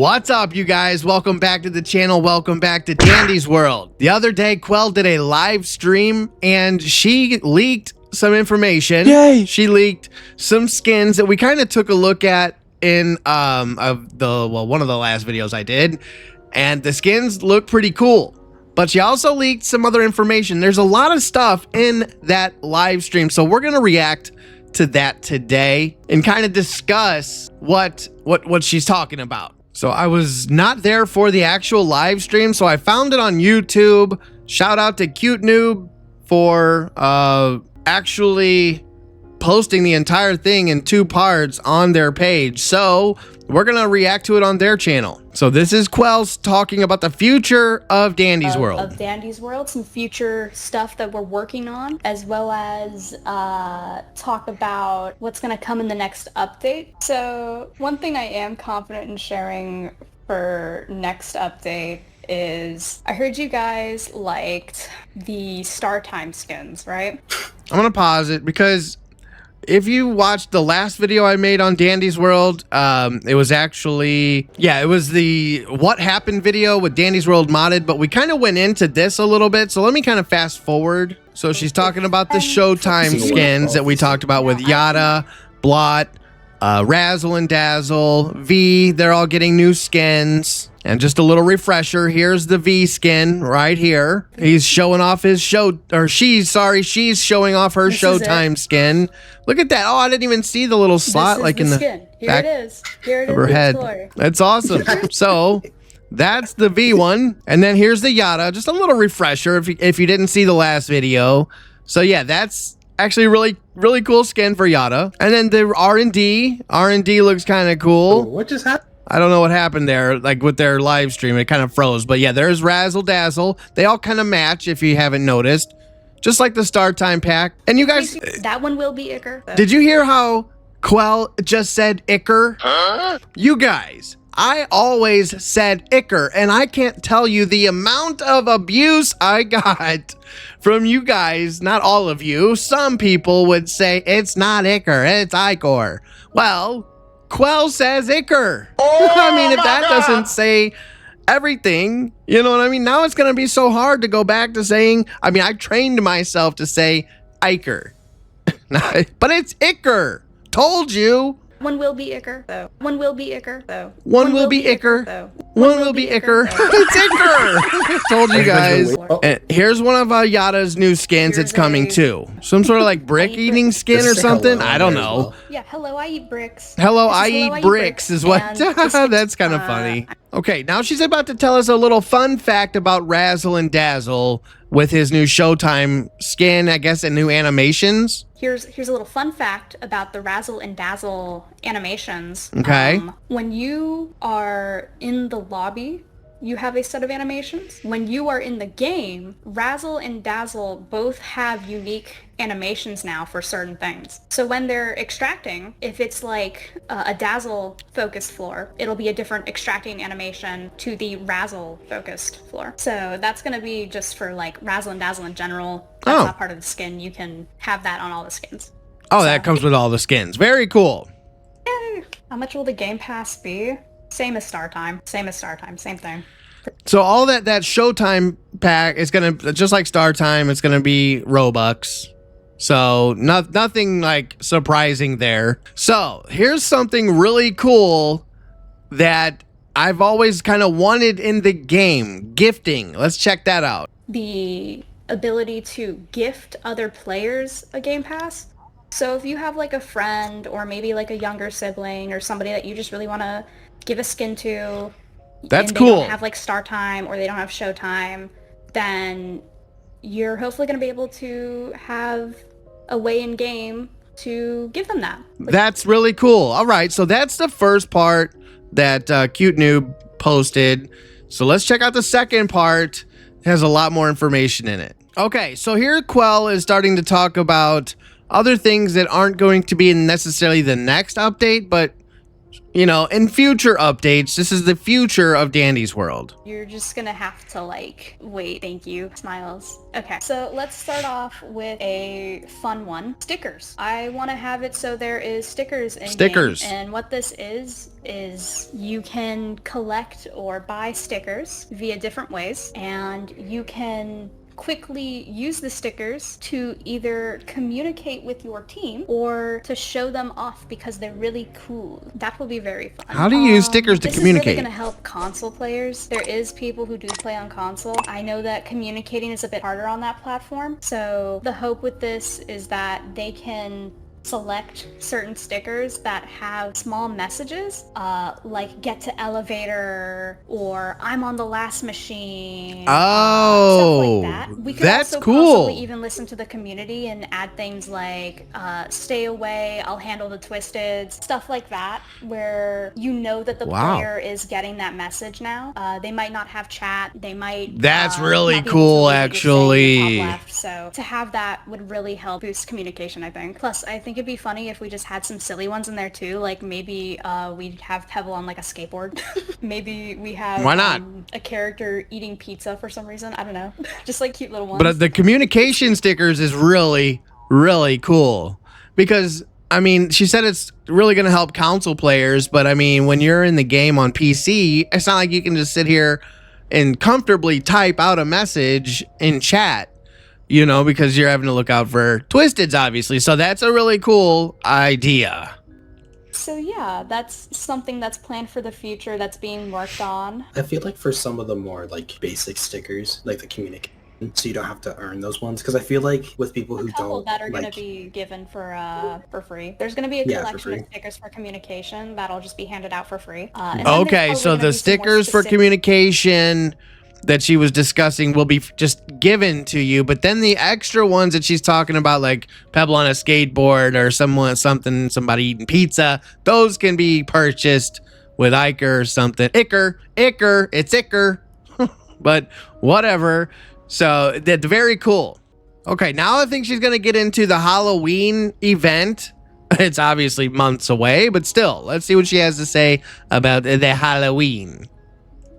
What's up, you guys? Welcome back to the channel. Welcome back to Dandy's World. The other day, Qwel did a live stream and she leaked some information. Yay! She leaked some skins that we kind of took a look at in one of the last videos I did, and the skins look pretty cool. But she also leaked some other information. There's a lot of stuff in that live stream, so we're gonna react to that today and kind of discuss what she's talking about. So I was not there for the actual live stream, so I found it on YouTube. Shout out to Cute Noob for actually posting the entire thing in 2 parts on their page. So we're gonna react to it on their channel. So this is Qwel's talking about the future of Dandy's World. Of Dandy's World, some future stuff that we're working on, as well as talk about what's gonna come in the next update. So one thing I am confident in sharing for next update is I heard you guys liked the Showtime skins, right? I'm gonna pause it because if you watched the last video I made on Dandy's World, it was actually, it was the what happened video with Dandy's World modded, but we kind of went into this a little bit. So let me kind of fast forward. So she's talking about the Showtime skins that we talked about with Yada, Blot, Razzle and Dazzle, V. They're all getting new skins. And just a little refresher, here's the V skin right here. He's showing off his she's showing off her Showtime skin. Look at that. Oh, I didn't even see the little slot like in the skin. Here back it is. Here it is. of her head. That's awesome. So that's the V one. And then here's the Yada. Just a little refresher if you didn't see the last video. So yeah, that's actually really cool skin for Yada. And then the R&D. R&D looks kind of cool. What just happened? I don't know what happened there, like with their live stream, it kind of froze. But yeah, there's Razzle Dazzle. They all kind of match if you haven't noticed. Just like the Showtime pack. And you guys, that one will be Icker. Did you hear how Qwel just said Icker? Huh? You guys, I always said Icker, and I can't tell you the amount of abuse I got from you guys. Not all of you. Some people would say it's not Icker, it's Icor. Well, Qwel says Icker. Oh, I mean, if that doesn't say everything, you know what I mean? Now it's going to be so hard to go back to saying, I mean, I trained myself to say Iker. But it's Icker. Told you. One will be Icker, though. One will be Icker, though. One will be Icker. though. One will be Icker. It's Icker. Told you guys. And here's one of Yada's new skins. It's coming too. Some sort of like brick eating skin or something. I don't know. Well. Yeah, hello, I eat bricks. Hello, I eat bricks is what. That's kind of funny. Okay, now she's about to tell us a little fun fact about Razzle and Dazzle with his new Showtime skin, I guess, and new animations. Here's a little fun fact about the Razzle and Dazzle animations. Okay. When you are in the lobby, you have a set of animations. When you are in the game, Razzle and Dazzle both have unique animations now for certain things. So when they're extracting, if it's like a Dazzle focused floor, it'll be a different extracting animation to the Razzle focused floor. So that's going to be just for like Razzle and Dazzle in general. That's not part of the skin. You can have that on all the skins. Oh, that comes with all the skins. Very cool. Yay. How much will the Game Pass be? Same as Showtime. Same thing. So all that Showtime pack is gonna, just like Showtime, it's gonna be Robux. So nothing like surprising there. So here's something really cool that I've always kind of wanted in the game: gifting. Let's check that out. The ability to gift other players a Game Pass. So if you have like a friend or maybe like a younger sibling or somebody that you just really want to give a skin to, that's and cool. They don't have like Showtime or they don't have Showtime, then you're hopefully going to be able to have a way in game to give them that. That's really cool. All right, so that's the first part that Cute Noob posted. So let's check out the second part. It has a lot more information in it. Okay, so here Qwel is starting to talk about other things that aren't going to be in necessarily the next update, but you know, in future updates. This is the future of Dandy's World. You're just gonna have to like, wait, thank you, smiles. Okay, so let's start off with a fun one. Stickers. I want to have it so there is stickers in Stickers. game. And what this is you can collect or buy stickers via different ways, and you can quickly use the stickers to either communicate with your team or to show them off because they're really cool. That will be very fun. How do you use stickers to communicate? This is really going to help console players. There is people who do play on console. I know that communicating is a bit harder on that platform. So the hope with this is that they can select certain stickers that have small messages, like get to elevator or I'm on the last machine. Oh, stuff like that. We could that's also cool. possibly even listen to the community and add things like stay away, I'll handle the twisted, stuff like that, where you know that the player is getting that message now. They might not have chat. They might. That's not really be able to cool, read what you're saying in the actually. top left. So to have that would really help boost communication, I think. Plus, I think it'd be funny if we just had some silly ones in there too. Like maybe we'd have Pebble on like a skateboard. Maybe we have Why not? A character eating pizza for some reason. I don't know. Just like cute little ones. But the communication stickers is really, really cool because, I mean, she said it's really going to help console players, but I mean, when you're in the game on PC, it's not like you can just sit here and comfortably type out a message in chat, you know, because you're having to look out for twisteds, obviously. So that's a really cool idea. So yeah, that's something that's planned for the future that's being worked on. I feel like for some of the more like basic stickers, like the communication, so you don't have to earn those ones, because I feel like with people who don't that are like, going to be given for free. There's going to be a collection of stickers for communication that'll just be handed out for free. And then there's Okay, probably so gonna the be some more stickers for specific- communication that she was discussing will be just given to you, but then the extra ones that she's talking about, like Pebble on a skateboard or somebody eating pizza, those can be purchased with Iker or something. Iker, it's Iker. But whatever. So that's very cool. Okay, now I think she's going to get into the Halloween event. It's obviously months away, but still, let's see what she has to say about the Halloween.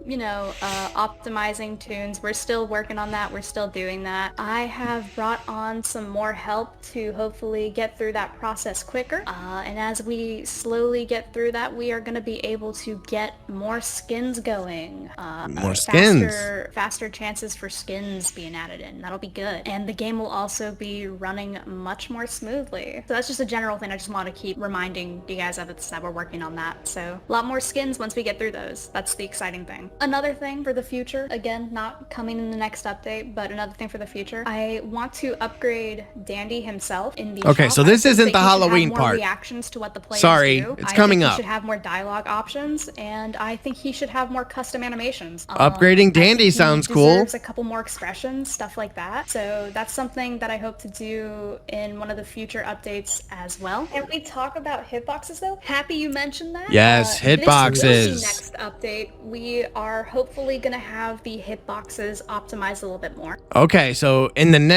You know, optimizing tunes. We're still working on that. We're still doing that. I have brought on some more help to hopefully get through that process quicker. And as we slowly get through that, we are going to be able to get more skins going. More skins. Faster chances for skins being added in. That'll be good. And the game will also be running much more smoothly. So that's just a general thing. I just want to keep reminding you guys of it, that we're working on that. So a lot more skins once we get through those. That's the exciting thing. Another thing for the future, again, not coming in the next update, but another thing for the future, I want to upgrade Dandy himself in the Okay, shop. so this I think isn't that the he should Halloween have more part. reactions to what the players Sorry, do. it's coming I up. think he should have more dialogue options, and I think he should have more custom animations. Upgrading Dandy sounds cool. Deserves a couple more expressions, stuff like that. So that's something that I hope to do in one of the future updates as well. And we talk about hitboxes though. Happy you mentioned that. Yes, hitboxes. This next update, we are hopefully going to have the hitboxes optimized a little bit more. Okay, so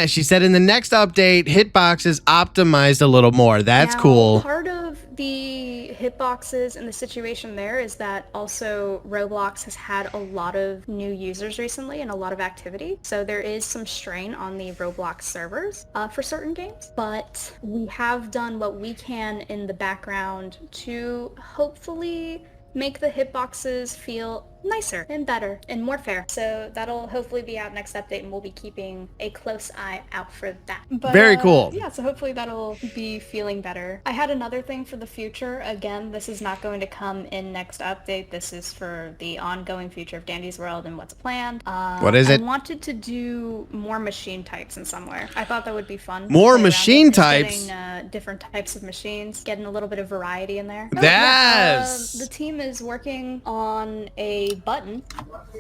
she said in the next update, hitboxes optimized a little more. That's Now, cool. Part of the hitboxes and the situation there is that also Roblox has had a lot of new users recently and a lot of activity. So there is some strain on the Roblox servers for certain games, but we have done what we can in the background to hopefully make the hitboxes feel nicer and better and more fair. So that'll hopefully be out next update, and we'll be keeping a close eye out for that. But, Very cool. Yeah, so hopefully that'll be feeling better. I had another thing for the future. Again, this is not going to come in next update. This is for the ongoing future of Dandy's World and what's planned. What is it? I wanted to do more machine types in somewhere. I thought that would be fun. More to play around machine with, just types? getting, different types of machines, getting a little bit of variety in there. Yes. The team is working on a a button.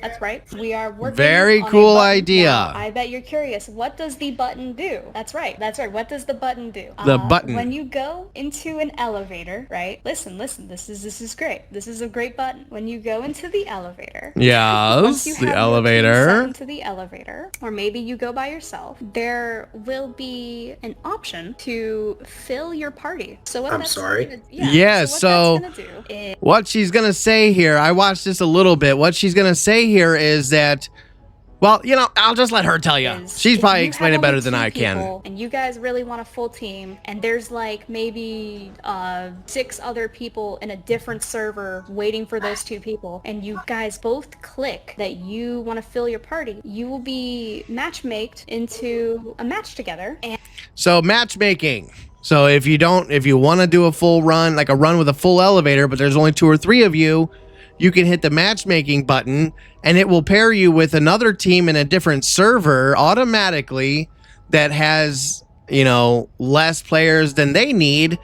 That's right. We are working Very on a cool button. idea. Now, I bet you're curious. What does the button do? That's right. That's right. What does the button do? The button. When you go into an elevator, right? Listen. This is great. This is a great button. When you go into the elevator. Yes, you the have elevator. Your team set into the elevator, or maybe you go by yourself. There will be an option to fill your party. So what? I'm sorry. So that's gonna do is what she's gonna say here, I watched this a little bit. What she's gonna say here is that, well, you know, I'll just let her tell you. She's if probably you explained have it better only than 2 I can. people, and you guys really want a full team, and there's like maybe 6 other people in a different server waiting for those 2 people, and you guys both click that you want to fill your party, you will be matchmaked into a match together. And So matchmaking. So if you want to do a full run, like a run with a full elevator, but there's only 2 or 3 of you, you can hit the matchmaking button and it will pair you with another team in a different server automatically that has, you know, less players than they need.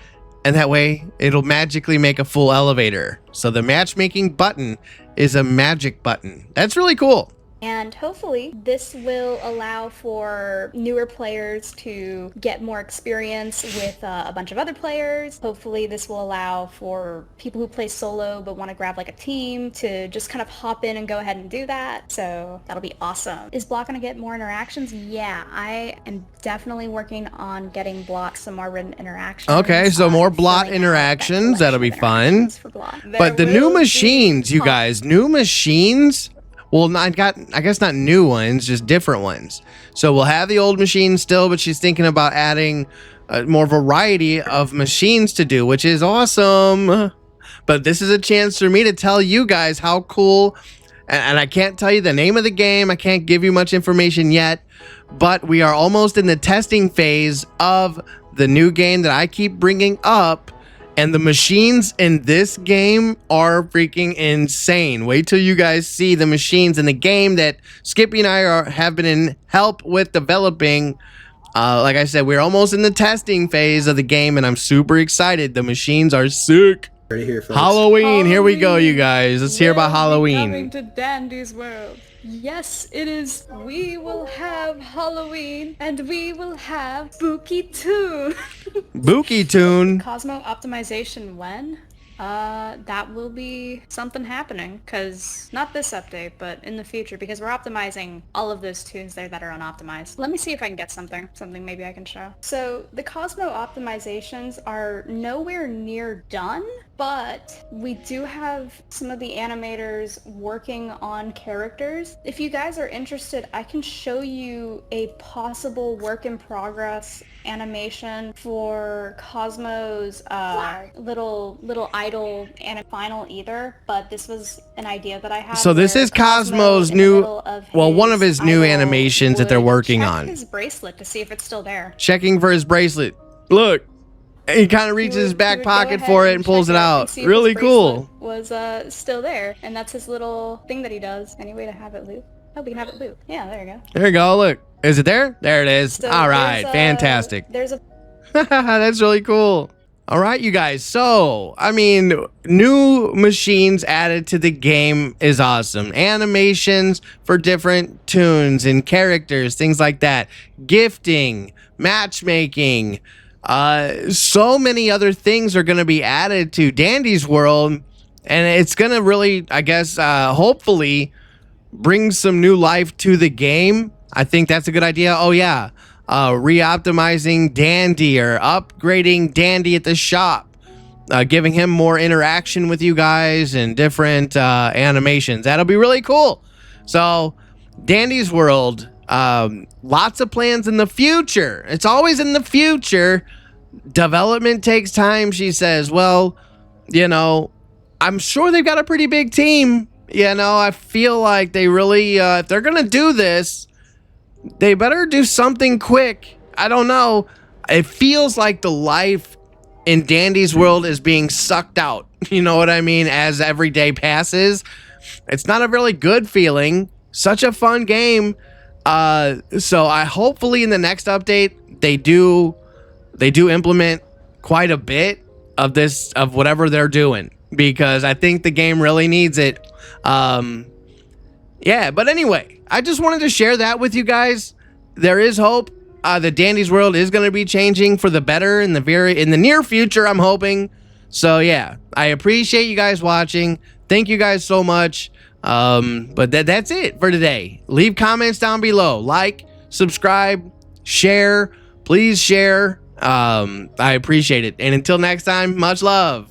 And that way it'll magically make a full elevator. So the matchmaking button is a magic button. That's really cool. And hopefully this will allow for newer players to get more experience with a bunch of other players. Hopefully this will allow for people who play solo but want to grab like a team to just kind of hop in and go ahead and do that. So that'll be awesome. Is Block going to get more interactions? Yeah, I am definitely working on getting Block some more written interactions. Okay, so more Blot filling out interactions. that That'll be fun. interactions for Block. But the There new will be machines, you guys, new machines. Well, I guess not new ones, just different ones. So we'll have the old machines still, but she's thinking about adding more variety of machines to do, which is awesome. But this is a chance for me to tell you guys how cool, and I can't tell you the name of the game. I can't give you much information yet, but we are almost in the testing phase of the new game that I keep bringing up. And the machines in this game are freaking insane. Wait till you guys see the machines in the game that Skippy and I have been in help with developing. Like I said, we're almost in the testing phase of the game, and I'm super excited. The machines are sick. Ready here, folks. Halloween, here we go, you guys. Let's hear about will be coming Halloween. to Dandy's World. Yes, it is. We will have Halloween, and we will have Spooky Toon. Bookie Tune. Cosmo optimization when? That will be something happening, because not this update, but in the future, because we're optimizing all of those tunes there that are unoptimized. Let me see if I can get something maybe I can show. So the Cosmo optimizations are nowhere near done, but we do have some of the animators working on characters. If you guys are interested, I can show you a possible work in progress animation for Cosmo's little idol and final either, but this was an idea that I had. So this where is Cosmo's in the new, middle of one of his new idol animations that they're would working check on. his bracelet to see if it's still there. Checking for his bracelet. Look, he kind of reaches his back pocket for it and pulls it out. Really cool. Was still there, and that's his little thing that he does. Any way to have it loop? Oh, we can have it loop. Yeah, there you go. There you go. Look, is it there? There it is. So All right, fantastic. There's a That's really cool. All right, you guys. So, I mean, new machines added to the game is awesome. Animations for different tunes and characters, things like that. Gifting, matchmaking, so many other things are going to be added to Dandy's World, and it's going to really, I guess, hopefully bring some new life to the game. I think that's a good idea. Oh yeah, re-optimizing Dandy or upgrading Dandy at the shop, giving him more interaction with you guys and different animations. That'll be really cool. So Dandy's World, lots of plans in the future. It's always in the future. Development takes time, she says. Well, you know, I'm sure they've got a pretty big team. You know, I feel like they really, if they're going to do this, they better do something quick. I don't know. It feels like the life in Dandy's World is being sucked out. You know what I mean? As every day passes. It's not a really good feeling. Such a fun game. So I hopefully in the next update, they do implement quite a bit of this, of whatever they're doing. because I think the game really needs it. Yeah, but anyway, I just wanted to share that with you guys. There is hope. The Dandy's World is going to be changing for the better in the near future, I'm hoping. So yeah, I appreciate you guys watching. Thank you guys so much. But that's it for today. Leave comments down below. Like, subscribe, share. Please share. I appreciate it. And until next time, much love.